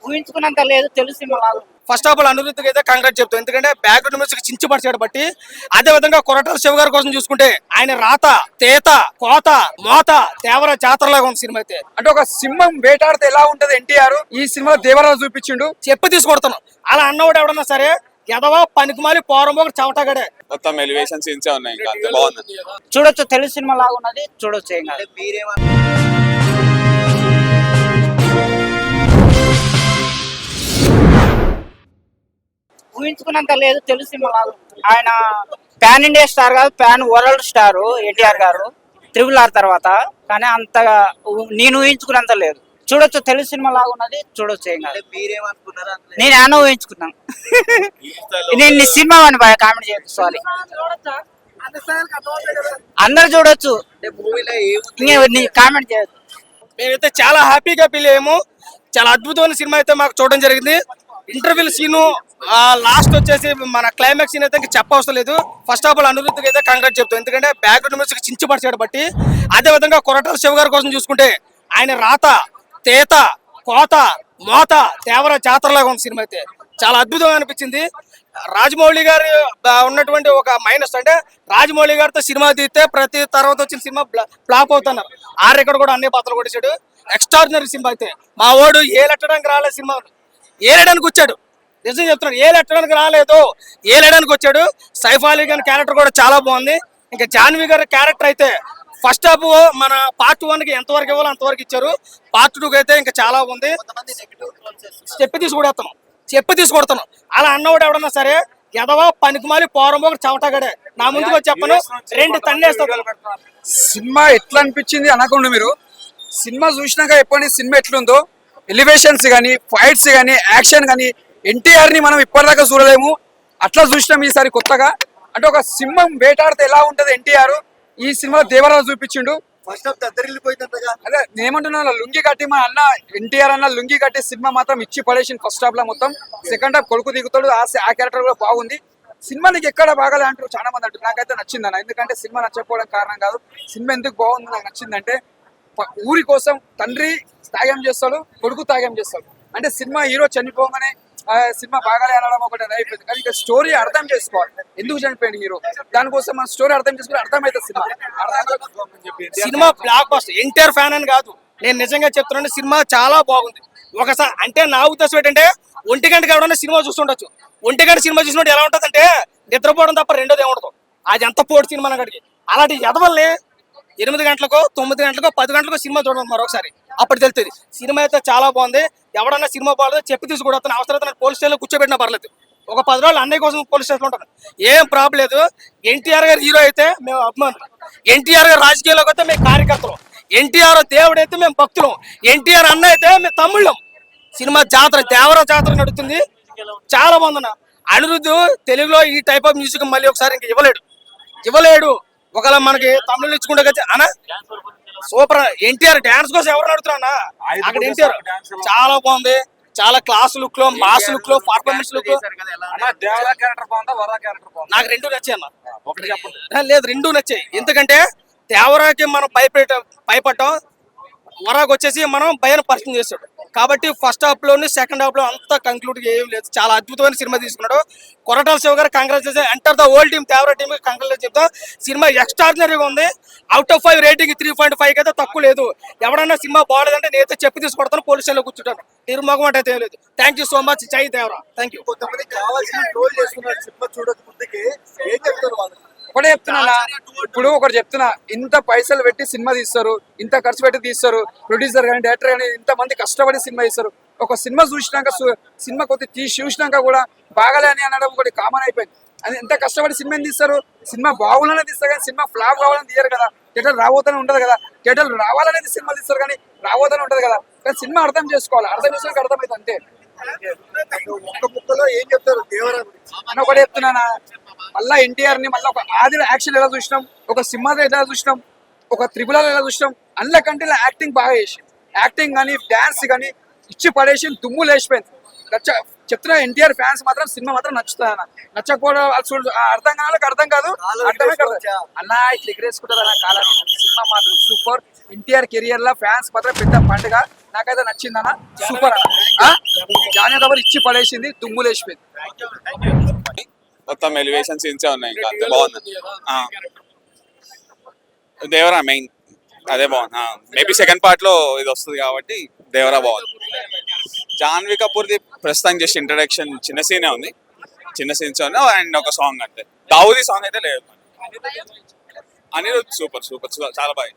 ఊహించుకున్నంత లేదు తెలుసు cinema. First of all అనిరుద్ధ్కి అయితే కాంగ్రెస్ చెప్తాం, ఎందుకంటే బ్యాక్గ్రౌండ్ మ్యూజిక్ చించి పడిచాడు బట్టి. అదే విధంగా కొరటాల శివ గారి కోసం చూసుకుంటే ఆయన రాత, తేత, కోత, మోత, తేవర జాతరలాగా ఉంది సినిమా అయితే. అంటే ఒక సింహం వేటాడితే ఎలా ఉంటది ఎన్టీఆర్ ఈ సినిమా దేవరాజు చూపించిండు. చెప్పి తీసుకొడతాను అలా అన్నవాడు ఎవడన్నా సరే ఎదవా పనికిమాలి పోరం ఒక చవటగడే. మొత్తం ఎలివేషన్ సీన్స్ ఉన్నాయి, ఇంకా అంతే బాగుంది. చూడొచ్చు, తెలుగు సినిమా లాగా ఉన్నది, చూడొచ్చు. ఏం కాదు. ఊహించుకున్నంత లేదు తెలుగు సినిమా లాగా. ఆయన పాన్ ఇండియా స్టార్ కాదు, పాన్ వరల్డ్ స్టార్ ఎన్టీఆర్ గారు RRR తర్వాత. కానీ అంతగా నేను ఊహించుకున్నంత లేదు. చూడొచ్చు, తెలుగు సినిమా లాగా ఉన్నది, చూడొచ్చు. ఏం కాదు. నేను ఏమన్నా ఊహించుకున్నాను. నేను సినిమా అని కామెంట్ చేయొచ్చు. సారీ, అందరు చూడొచ్చు, కామెంట్ చేయొచ్చు. మేమైతే చాలా హ్యాపీగా ఫీల్ అయ్యాము. చాలా అద్భుతమైన సినిమా అయితే మాకు చూడడం జరిగింది. ఇంటర్వ్యూల సీను లాస్ట్ వచ్చేసి మన క్లైమాక్స్ సీన్ అయితే ఇంకా చెప్పవసరం లేదు. ఫస్ట్ ఆఫ్ ఆల్ అనిరుద్ధ్కి అయితే కాంగ్రెస్ చెప్తాం, ఎందుకంటే బ్యాక్గ్రౌండ్ మ్యూజిక్ చించి పడిచాడు బట్టి. అదే విధంగా కొరటాల శివ గారి కోసం చూసుకుంటే ఆయన రాత, తేత, కోత, మోత, తేవర జాతరలాగా ఉంది సినిమా అయితే. చాలా అద్భుతంగా అనిపించింది. రాజమౌళి గారు ఉన్నటువంటి ఒక మైనస్ అంటే రాజమౌళి గారితో సినిమా తీస్తే ప్రతి తర్వాత వచ్చిన సినిమా ఫ్లాప్ అవుతున్నారు. ఆ రికార్డు కూడా అన్ని పాత్రలు కొట్టేశాడు. ఎక్స్ట్రాడినరీ సినిమా అయితే. మా వాడు ఏలెట్టడానికి రాలేదు, సినిమా ఏలేయడానికి వచ్చాడు. నిజం చెప్తున్నాడు, ఏలెట్టడానికి రాలేదు, ఏలేయడానికి వచ్చాడు. సైఫ్ అలీ గారి క్యారెక్టర్ కూడా చాలా బాగుంది. ఇంకా జాన్వీ గారి క్యారెక్టర్ అయితే ఫస్ట్ హాఫ్ మన పార్ట్ 1కి ఎంతవరకు ఇవ్వాలో అంతవరకు ఇచ్చారు. పార్ట్ 2కి అయితే ఇంకా చాలా ఉంది. చెప్పి తీసుకొడతాను అలా అన్నవాడు ఎవడన్నా సరే ఎదవా పనికిమాలి పోరం ఒక చవటగడే. నా ముందుకు వచ్చి చెప్పను, 2 తన్నేస్తాడు. సినిమా ఎట్లా అనిపించింది అనకుండా మీరు సినిమా చూసినాక ఎప్పటి సినిమా ఎట్లుందో, ఎలివేషన్స్ కానీ, ఫైట్స్ కానీ, యాక్షన్ కానీ, ఎన్టీఆర్ ని మనం ఇప్పటిదాకా చూడలేము. అట్లా చూసినాం ఈసారి కొత్తగా. అంటే ఒక సింహం వేటాడితే ఎలా ఉంటది ఎన్టీఆర్ ఈ సినిమా దేవరాజు చూపించిండు. అదే నేనేమంటున్నా, లుంగి కట్టి మా అన్న ఎన్టీఆర్ అన్న లుంగి కట్టి సినిమా మాత్రం ఇచ్చి పడేసింది ఫస్ట్ హాఫ్ లో మొత్తం. సెకండ్ హాఫ్ కొడుకు దిగుతాడు, ఆ క్యారెక్టర్ కూడా బాగుంది. సినిమా నీకు ఎక్కడ బాగాలే అంటారు చాలా మంది అంటారు. నాకైతే నచ్చింది అన్న, ఎందుకంటే సినిమా నచ్చకపోవడం కారణం కాదు. సినిమా ఎందుకు బాగుంది నాకు నచ్చిందంటే, ఊరి కోసం తండ్రి త్యాగం చేస్తాడు, కొడుకు త్యాగం చేస్తాడు. అంటే సినిమా హీరో చనిపోగానే సినిమా బాగాలే అనడం ఒకటి అయిపోయింది. కానీ ఇక స్టోరీ అర్థం చేసుకోవాలి, ఎందుకు చనిపోయింది హీరో, దానికోసం మన స్టోరీ అర్థం చేసుకుని అర్థమైతే cinema block buster. NTR fan అని కాదు, నేను నిజంగా చెప్తున్నాను, సినిమా చాలా బాగుంది. ఒకసారి అంటే నా ఉద్దేశం ఏంటంటే 1 గంటకి ఎవడన్నా సినిమా చూస్తుండొచ్చు. 1 గంట సినిమా చూసినట్టు ఎలా ఉంటుంది అంటే నిద్రపోవడం తప్ప రెండోది ఏముండదు. అది ఎంత పోటీ సినిమా అక్కడికి. అలాంటి ఎదవల్ని 8 గంటలకో 9 గంటలకో 10 గంటలకో సినిమా చూడండి మరొకసారి, అప్పుడు తెలుస్తుంది. సినిమా అయితే చాలా బాగుంది. ఎవడన్నా సినిమా బాగాలేదు చెప్పి తీసుకుంటాను. అవసరం పోలీస్ స్టేషన్లో కూర్చోబెట్టినా పర్లేదు. ఒక 10 రోజులు అన్నయ్య కోసం పోలీస్ స్టేషన్లో ఉంటాను, ఏం ప్రాబ్లం లేదు. ఎన్టీఆర్ గారు హీరో అయితే మేము అభిమానులు, ఎన్టీఆర్ గారు రాజకీయాల్లోకి అయితే మేము కార్యకర్తలు, ఎన్టీఆర్ దేవుడు అయితే మేము భక్తులం, ఎన్టీఆర్ అన్న అయితే మేము తమ్ముళ్ళం. సినిమా జాతర, దేవర జాతర నడుస్తుంది, చాలా బాగుందన్న. అనిరుద్ధ్ తెలుగులో ఈ టైప్ ఆఫ్ మ్యూజిక్ మళ్ళీ ఒకసారి ఇంకా ఇవ్వలేడు. ఒకవేళ మనకి తమిళ ఇచ్చుకుంటే అన్న సూపర్. ఎన్టీఆర్ డాన్స్ కోసం ఎవరు నడుతున్నా అక్కడ ఎన్టీఆర్ చాలా బాగుంది. చాలా క్లాస్ లుక్ లో, మాస్ లుక్ లో, పర్ఫార్మెన్స్ లుక్. నాకు 2 నచ్చాయి అన్న. లేదు, 2 నచ్చాయి. ఎందుకంటే దేవరాకి మనం భయపడ్డాం, వరాకు వచ్చేసి మనం భయం పరిచయం చేస్తాడు. కాబట్టి ఫస్ట్ హాఫ్ లోని సెకండ్ హాఫ్ లో అంతా కంక్లూడ్ ఏం లేదు. చాలా అద్భుతమైన సినిమా తీసుకున్నాడు. కొరటాల శివ గారు congratulation. Enter the whole team, Devara team congratulation చెప్తాం. సినిమా ఎక్స్ట్రాడినరీగా ఉంది. అవుట్ ఆఫ్ 5 రేటింగ్ 3.5 అయితే తక్కువ లేదు. ఎవడన్నా సినిమా బాగలేదంటే నేనైతే చెప్పి తీసుకొడతాను, పోలీస్ స్టేషన్లో కూర్చుంటాను. నిర్మోగం అంటే ఏం లేదు. థ్యాంక్ యూ సో మచ్, జై దేవరా. Thank you. ఒకటే చెప్తున్నా, ఇప్పుడు ఒకటి చెప్తున్నా, ఇంత పైసలు పెట్టి సినిమా తీస్తారు, ఇంత ఖర్చు పెట్టి తీస్తారు, ప్రొడ్యూసర్ కానీ డైరెక్టర్ కానీ ఇంత మంది కష్టపడి సినిమా తీస్తారు. ఒక సినిమా చూసినాక సినిమా కొద్ది చూసినాక కూడా బాగాలే అని అనడం ఒకటి కామన్ అయిపోయింది. అది ఎంత కష్టపడి సినిమాని తీస్తారు, సినిమా బాగుండాలని తీస్తారు కానీ సినిమా ఫ్లాప్ కావాలని తీయరు కదా. థియేటర్ రాబోతూనే ఉండదు కదా, థియేటర్ రావాలనేది సినిమా తీస్తారు కానీ రాబోతూనే ఉంటది కదా. కానీ సినిమా అర్థం చేసుకోవాలి, అర్థం చేసుకుని అర్థమైతే అంతే. ఏం చెప్తారు దేవరా అని ఒకటి చెప్తున్నానా, మళ్ళీ ఎన్టీఆర్ ని మళ్ళీ ఒక ఆదిలో యాక్షన్ ఎలా చూసినాం, ఒక సింహాలో ఎలా చూసినాం, ఒక త్రిపులలో ఎలా చూసినాం, అందులోకంటే ఇలా యాక్టింగ్ బాగా చేసి, యాక్టింగ్ కానీ డాన్స్ కానీ ఇచ్చి పడేసి దుమ్ము లేచిపోయింది. చెప్తున్నా, ఎన్టీఆర్ ఫ్యాన్స్ మాత్రం సినిమా మాత్రం నచ్చుతాయన్న. నచ్చకపోవడం అర్థం కాదు, అర్థం కాదు, అర్థమే కాదు అన్న. ఇట్లా ఎగరేసుకుంటారు అన్న కాలం. సినిమా మాత్రం సూపర్. ఎన్టీఆర్ కెరియర్ లో ఫ్యాన్స్ మాత్రం పెద్ద పండుగ. నాకైతే నచ్చిందన్న, సూపర్ అన్న. జానీ కపూర్ ఇచ్చి పడేసింది, దుమ్ములు వేసిపోయింది. మొత్తం ఎలివేషన్ సీన్స్ ఉన్నాయి ఇంకా అంతే బాగుంది. దేవరా మెయిన్ అదే బాగుంది. మేబీ సెకండ్ పార్ట్ లో ఇది వస్తుంది కాబట్టి దేవరా బాగుంది. జాన్వీ కపూర్ది ప్రస్తుతం జస్ట్ ఇంట్రడక్షన్ చిన్న సీనే ఉంది, చిన్న సీన్స్ ఉన్నాయి అండ్ ఒక సాంగ్ అంతే. దావుది సాంగ్ అయితే లేదు. అనిరుద్ సూపర్ సూపర్ చాలా బాగా.